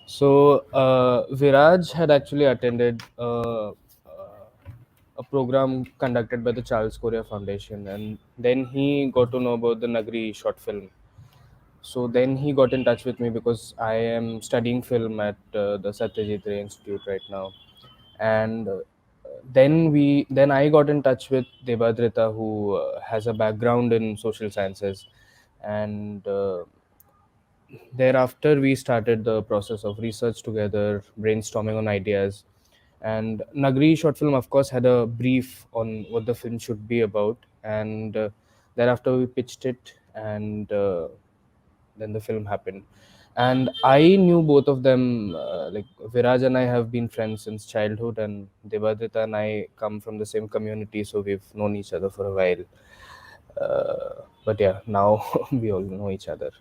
So Viraj had actually attended a program conducted by the Charles Korea Foundation, and then he got to know about the Nagri short film. So then he got in touch with me because I am studying film at the Satyajit Ray Institute right now, and then I got in touch with Debadrita, who has a background in social sciences, and thereafter we started the process of research together, brainstorming on ideas. And Nagri short film, of course, had a brief on what the film should be about, and thereafter we pitched it, and then the film happened. And I knew both of them. Like Viraj and I have been friends since childhood, and Devadita and I come from the same community, so we've known each other for a while. But yeah, now we all know each other.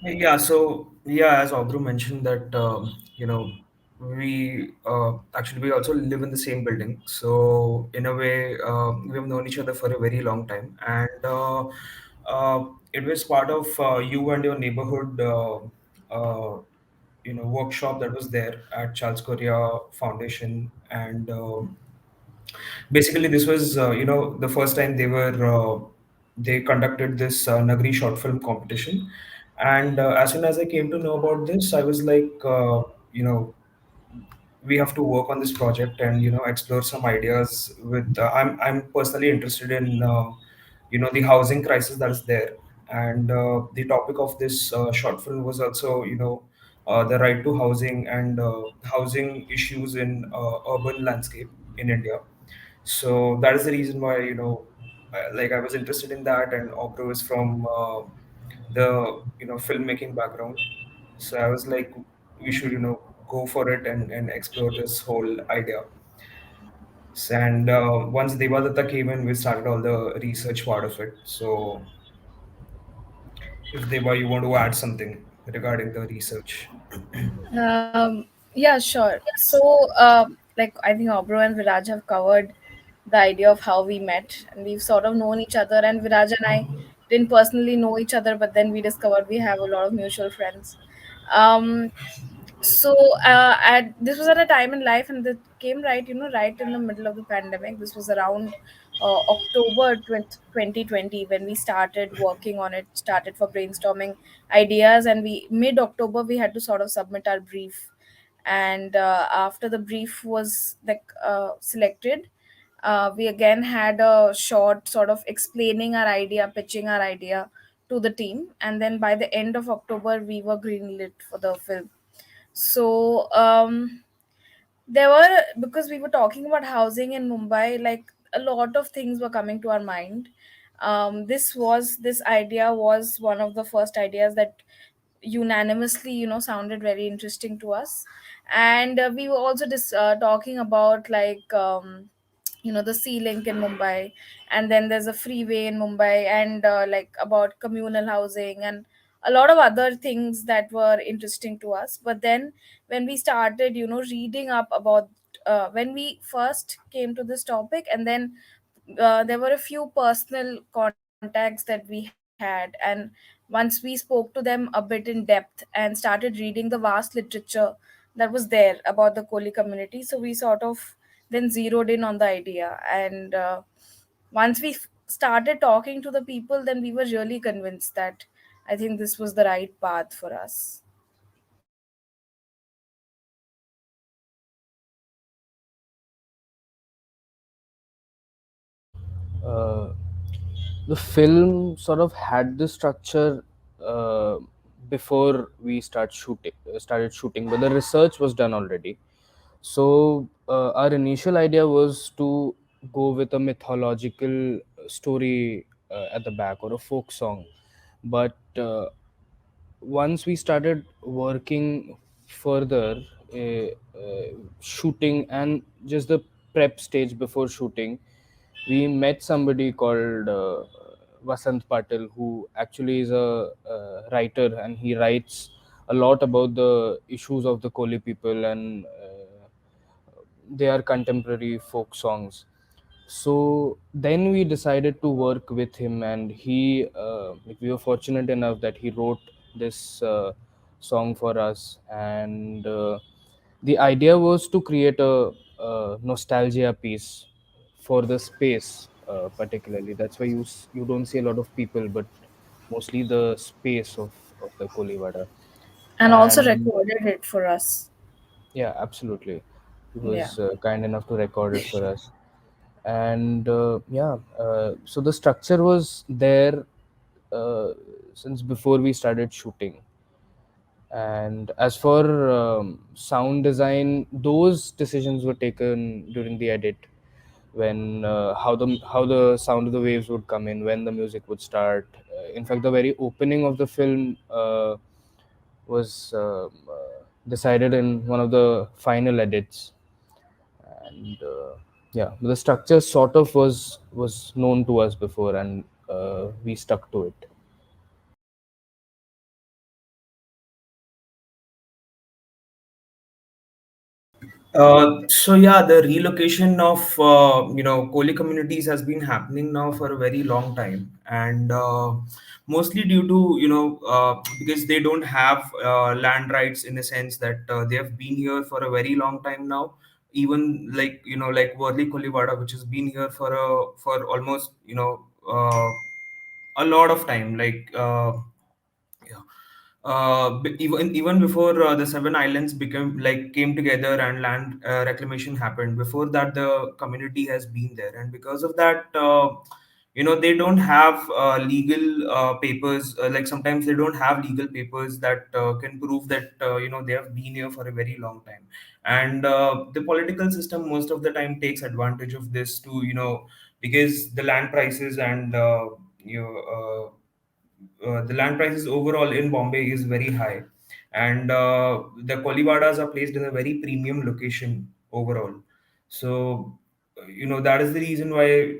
Yeah, so yeah, as Obru mentioned that we actually we also live in the same building. So in a way, we have known each other for a very long time, and it was part of you and your neighborhood, workshop that was there at Charles Korea Foundation, and basically this was the first time they conducted this Nagri short film competition. And as soon as I came to know about this, I was like, you know we have to work on this project and explore some ideas with I'm personally interested in the housing crisis that is there. And the topic of this short film was also the right to housing and housing issues in urban landscape in India. So that is the reason why like I was interested in that, and Opera is from the filmmaking background. So I was like, we should go for it and explore this whole idea. And once Devadatta came in, we started all the research part of it. So if Deva, you want to add something regarding the research? Yeah, sure. So, like, I think Obro and Viraj have covered the idea of how we met, and we've sort of known each other. And Viraj and I didn't personally know each other, but then we discovered we have a lot of mutual friends. Um, so, this was at a time in life, and it came right, right in the middle of the pandemic. This was around October 2020 when we started working on it, started for brainstorming ideas, and we mid October we had to sort of submit our brief. And after the brief was selected, we again had a short sort of explaining our idea, pitching our idea to the team, and then by the end of October we were greenlit for the film. So there were, because we were talking about housing in Mumbai, like a lot of things were coming to our mind. This idea was one of the first ideas that unanimously sounded very interesting to us. And we were also talking about the sea link in Mumbai, and then there's a freeway in Mumbai, and like about communal housing and a lot of other things that were interesting to us. But then when we started reading up about when we first came to this topic, and then there were a few personal contacts that we had, and once we spoke to them a bit in depth and started reading the vast literature that was there about the Koli community, so we sort of then zeroed in on the idea. And once we started talking to the people, then we were really convinced that I think this was the right path for us. Uh, the film sort of had the structure uh, before we started shooting, but the research was done already. So our initial idea was to go with a mythological story at the back, or a folk song. But once we started working further, shooting and just the prep stage before shooting, we met somebody called Vasant Patil, who actually is a writer, and he writes a lot about the issues of the Koli people, and their contemporary folk songs. So then we decided to work with him, and we were fortunate enough that he wrote this song for us. And the idea was to create a nostalgia piece for the space, particularly. That's why you don't see a lot of people, but mostly the space of the Kolivada. And also And recorded it for us. yeah, absolutely. He Yeah. was kind enough to record it for us. And yeah, so the structure was there uh, since before we started shooting. And as for sound design, those decisions were taken during the edit, when how the sound of the waves would come in, when the music would start. In fact, the very opening of the film was decided in one of the final edits. And yeah, the structure sort of was known to us before, and we stuck to it. So yeah, the relocation of Koli communities has been happening now for a very long time, and mostly due to because they don't have land rights, in a sense that they have been here for a very long time now. Even like like Worli Kolivada, which has been here for almost a lot of time, like yeah. Even before the seven islands became like came together and land reclamation happened, before that the community has been there, and because of that they don't have legal papers, like sometimes they don't have legal papers that can prove that they have been here for a very long time. And the political system most of the time takes advantage of this to because the land prices and the land prices overall in Bombay is very high, and the Kolivadas are placed in a very premium location overall. So, that is the reason why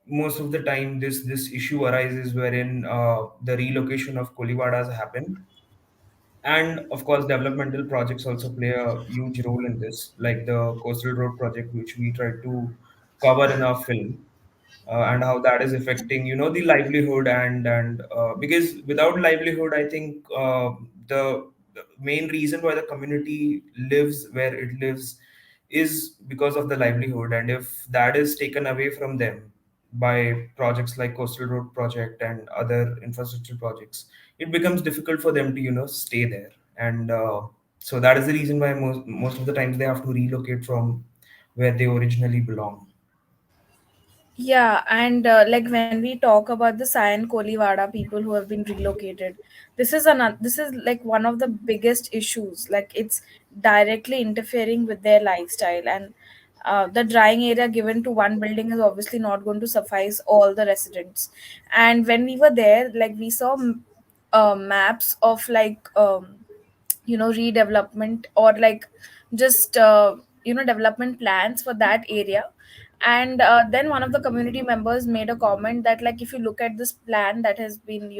most of the time this issue arises, wherein the relocation of Kolivadas happen. And of course, developmental projects also play a huge role in this, like the Coastal Road project, which we tried to cover in our film, and how that is affecting the livelihood. And because without livelihood, I think the main reason why the community lives where it lives is because of the livelihood. And if that is taken away from them by projects like Coastal Road project and other infrastructure projects, it becomes difficult for them to stay there. And so that is the reason why most of the times they have to relocate from where they originally belong. Yeah, and like when we talk about the Sayan Kolivada people who have been relocated, this is like one of the biggest issues. Like it's directly interfering with their lifestyle, and the drying area given to one building is obviously not going to suffice all the residents. And when we were there, like we saw maps of like redevelopment, or like just development plans for that area. And then one of the community members made a comment that, like, if you look at this plan that has been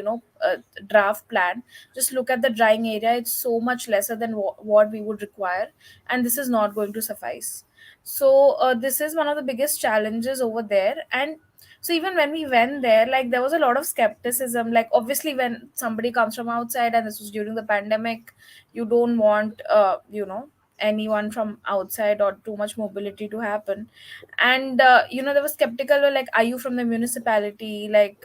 draft plan, just look at the drying area, it's so much lesser than what we would require, and this is not going to suffice. So this is one of the biggest challenges over there. And so even when we went there, like there was a lot of skepticism. Like obviously when somebody comes from outside, and this was during the pandemic, you don't want anyone from outside or too much mobility to happen. And they were skeptical, were like, are you from the municipality, like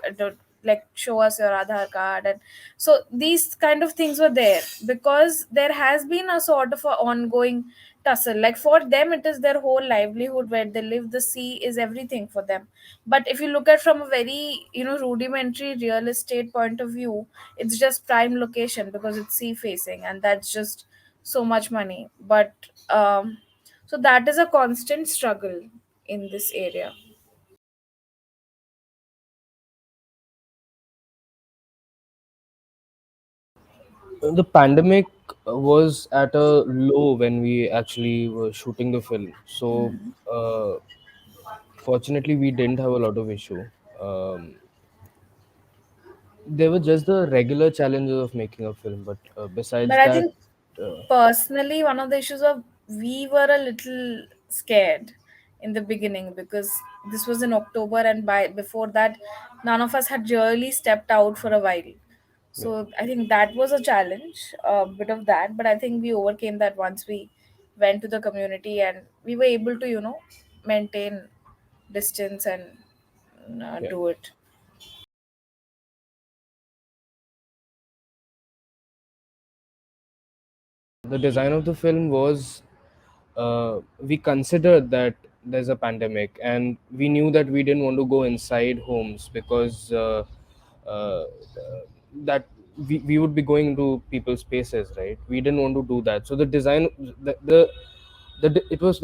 like show us your Aadhaar card. And so these kind of things were there, because there has been a sort of a ongoing tussle. Like for them it is their whole livelihood, where they live, the sea is everything for them. But if you look at from a very rudimentary real estate point of view, it's just prime location because it's sea facing, and that's just so much money. But so that is a constant struggle in this area. The pandemic was at a low when we actually were shooting the film, so uh, fortunately we didn't have a lot of issue. There were just the regular challenges of making a film, but But besides I that, think uh, personally, one of the issues of, we were a little scared in the beginning, because this was in October, and by before that, none of us had really stepped out for a while. Yeah. So I think that was a challenge, a bit of that, but I think we overcame that once we went to the community and we were able to, maintain distance and Yeah. do it. The design of the film was, we considered that there's a pandemic, and we knew that we didn't want to go inside homes because uh, that we would be going into people's spaces, right? We didn't want to do that. So the design, the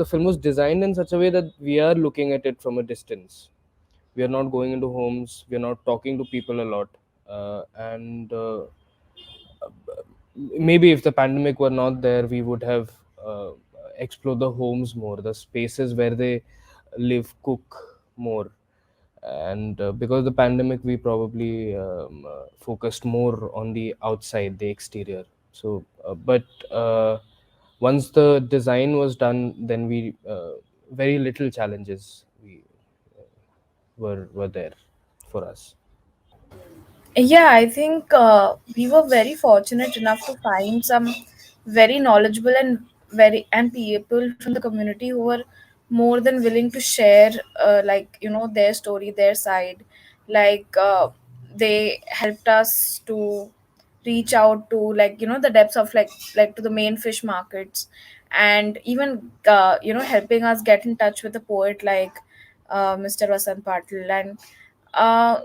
film was designed in such a way that we are looking at it from a distance. We are not going into homes. We are not talking to people a lot, and maybe if the pandemic were not there, we would have explored the homes more, the spaces where they live, cook more. And because of the pandemic, we probably focused more on the outside, the exterior. So but once the design was done, then we very little challenges we were there for us. Yeah, I think we were very fortunate enough to find some very knowledgeable and very and people from the community who were more than willing to share, like their story, their side. Like they helped us to reach out to, like the depths of, like to the main fish markets, and even helping us get in touch with a poet like Mr. Vasant Patil. And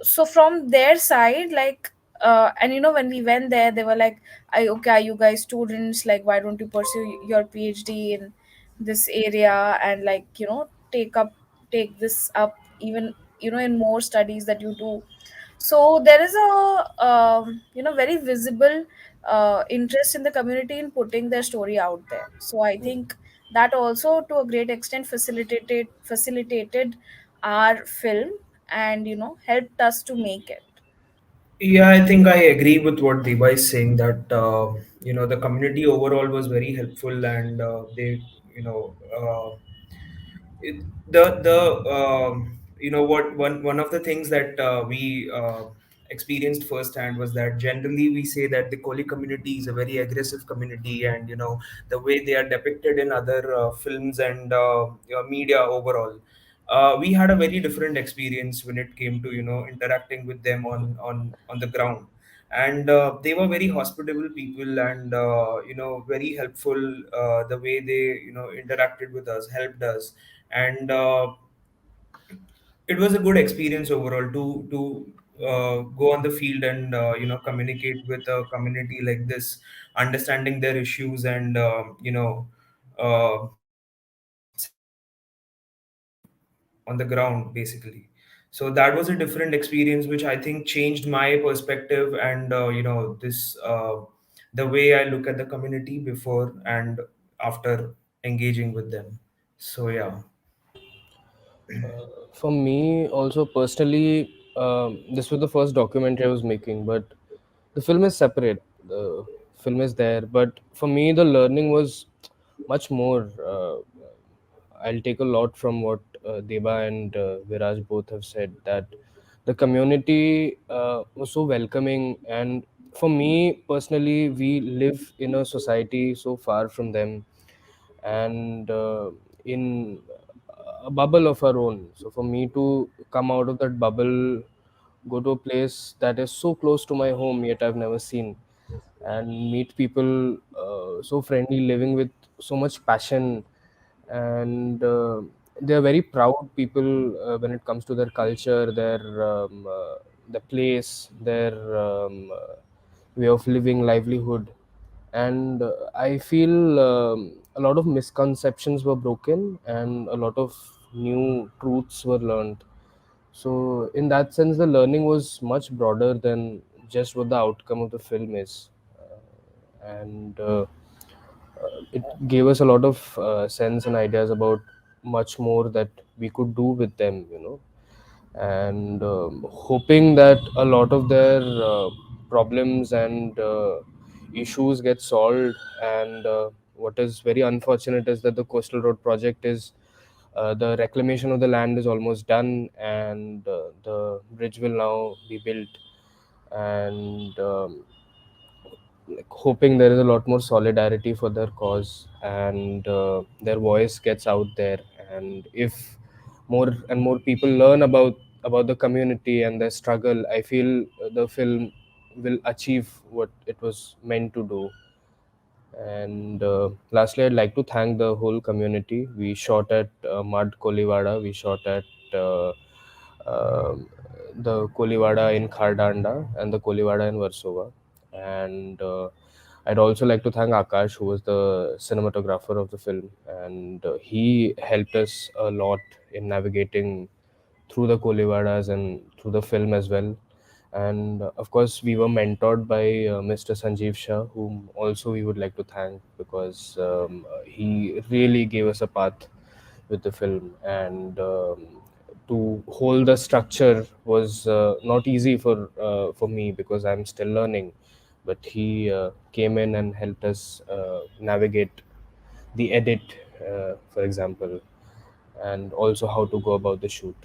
so from their side, like and when we went there, they were like, okay, are you guys students, like why don't you pursue your PhD in this area, and like take this up, even in more studies that you do. So there is a very visible interest in the community in putting their story out there. So I think that also to a great extent facilitated our film, and helped us to make it. Yeah, I think I agree with what Deba is saying, that the community overall was very helpful, and they you know the what one of the things that we experienced firsthand was that generally we say that the Koli community is a very aggressive community, and the way they are depicted in other films and media overall. We had a very different experience when it came to interacting with them on the ground, and they were very hospitable people, and very helpful. The way they interacted with us, helped us, and it was a good experience overall to go on the field and communicate with a community like this, understanding their issues, and setting on the ground basically. So that was a different experience, which I think changed my perspective, and this the way I look at the community before and after engaging with them. So yeah. For me, also personally, this was the first documentary I was making, but the film is separate. The film is there, but for me, the learning was much more. I'll take a lot from what Deba and Viraj both have said, that the community was so welcoming. And for me personally, we live in a society so far from them, and in a bubble of our own. So for me to come out of that bubble, go to a place that is so close to my home yet I've never seen, and meet people so friendly, living with so much passion, and they are very proud people when it comes to their culture, the place, their way of living, livelihood. And I feel a lot of misconceptions were broken and a lot of new truths were learned. So in that sense, the learning was much broader than just what the outcome of the film is. And it gave us a lot of sense and ideas about much more that we could do with them. And hoping that a lot of their problems and issues get solved. And what is very unfortunate is that the coastal road project is, the reclamation of the land is almost done, and the bridge will now be built. And like hoping there is a lot more solidarity for their cause, and their voice gets out there. And if more and more people learn about the community and their struggle, I feel the film will achieve what it was meant to do. And lastly, I'd like to thank the whole community. We shot at Mud Kolivada, we shot at uh, um the Kolivada in Khardanda and the Kolivada in Warsaw. And I'd also like to thank Akash, who was the cinematographer of the film, and he helped us a lot in navigating through the Kolivadas and through the film as well. And of course, we were mentored by Mr. Sanjeev Shah, whom also we would like to thank, because he really gave us a path with the film. And to hold the structure was not easy for me, because I'm still learning. But he came in and helped us navigate the edit, for example, and also how to go about the shoot.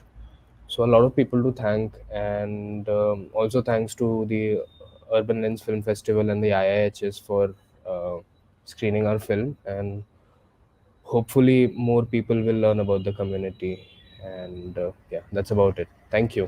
So a lot of people to thank, and also thanks to the Urban Lens Film Festival and the IIHS for uh, screening our film, and hopefully more people will learn about the community. And yeah, that's about it. Thank you.